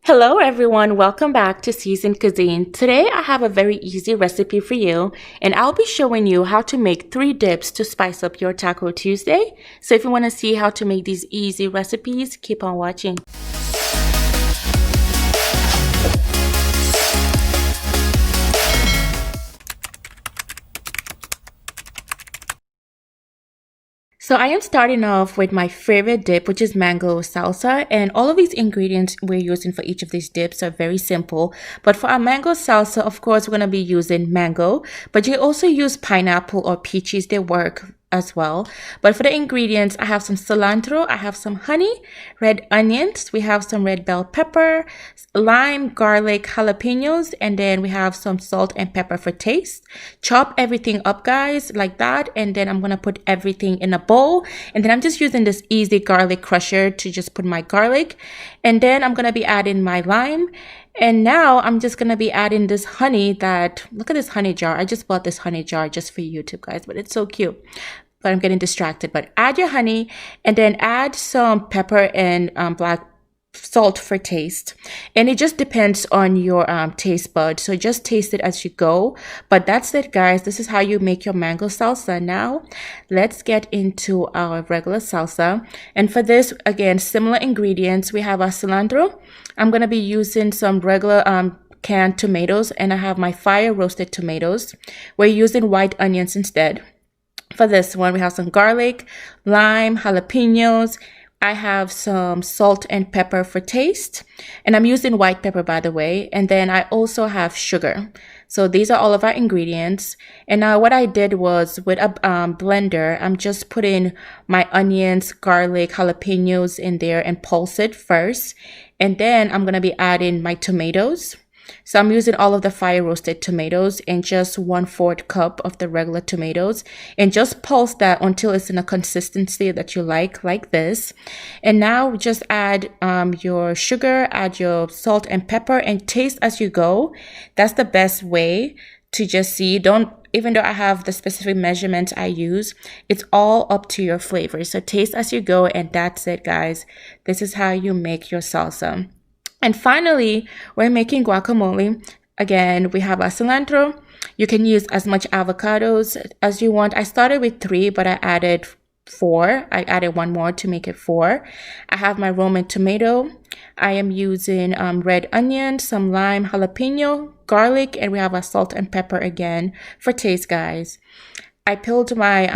Hello everyone, welcome back to Seasoned Cuisine. Today I have a very easy recipe for you and I'll be showing you how to make 3 dips to spice up your Taco Tuesday. So if you want to see how to make these easy recipes, keep on watching. So I am starting off with my favorite dip, which is mango salsa, and all of these ingredients we're using for each of these dips are very simple. But for our mango salsa, of course, we're going to be using mango, but you also use pineapple or peaches, they work as well. But for the ingredients, I have some cilantro, I have some honey, red onions, we have some red bell pepper, lime, garlic, jalapenos, and then we have some salt and pepper for taste. Chop everything up, guys, like that, and then I'm gonna put everything in a bowl, and then I'm just using this easy garlic crusher to just put my garlic, and then I'm gonna be adding my lime. And now I'm just going to be adding this honey look at this honey jar. I just bought this honey jar just for YouTube, guys, but it's so cute. But I'm getting distracted. But add your honey and then add some pepper and black salt for taste. And it just depends on your taste bud. So just taste it as you go. But that's it, guys. This is how you make your mango salsa. Now, let's get into our regular salsa. And for this, again, similar ingredients. We have our cilantro. I'm going to be using some regular canned tomatoes, and I have my fire roasted tomatoes. We're using white onions instead. For this one, we have some garlic, lime, jalapenos. I have some salt and pepper for taste, and I'm using white pepper, by the way. And then I also have sugar. So these are all of our ingredients. And now what I did was with a blender, I'm just putting my onions, garlic, jalapenos in there and pulse it first. And then I'm going to be adding my tomatoes. So I'm using all of the fire roasted tomatoes and just 1/4 cup of the regular tomatoes, and just pulse that until it's in a consistency that you like this. And now just add your sugar, add your salt and pepper, and taste as you go. That's the best way to just see. Even though I have the specific measurements I use, it's all up to your flavor. So taste as you go, and that's it, guys. This is how you make your salsa. And finally, we're making guacamole. Again, we have our cilantro. You can use as much avocados as you want. I started with 3, but I added 4. I added 1 more to make it 4. I have my Roman tomato. I am using red onion, some lime, jalapeno, garlic, and we have our salt and pepper again for taste, guys. I peeled my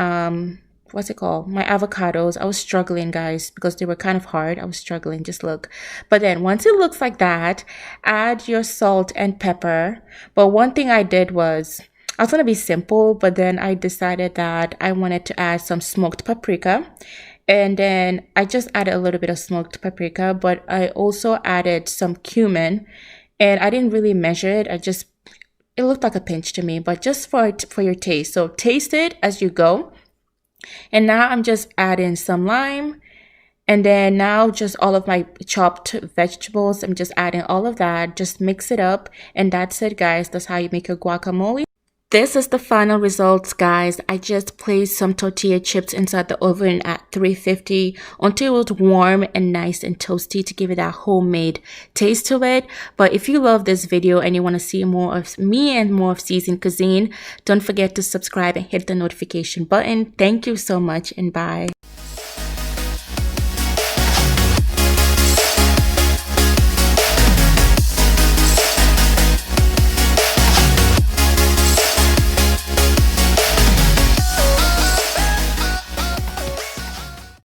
my avocados. I was struggling, guys, because they were kind of hard. I was struggling, just look. But then once it looks like that, add your salt and pepper. But one thing I did was, I was going to be simple, but then I decided that I wanted to add some smoked paprika. And then I just added a little bit of smoked paprika, but I also added some cumin. And I didn't really measure it. It looked like a pinch to me, but just for your taste. So taste it as you go. And now I'm just adding some lime, and then now just all of my chopped vegetables. I'm just adding all of that. Just mix it up, and that's it, guys. That's how you make your guacamole. This is the final results, guys. I just placed some tortilla chips inside the oven at 350 until it was warm and nice and toasty to give it that homemade taste to it. But if you love this video and you want to see more of me and more of Seasoned Cuisine, don't forget to subscribe and hit the notification button. Thank you so much, and bye.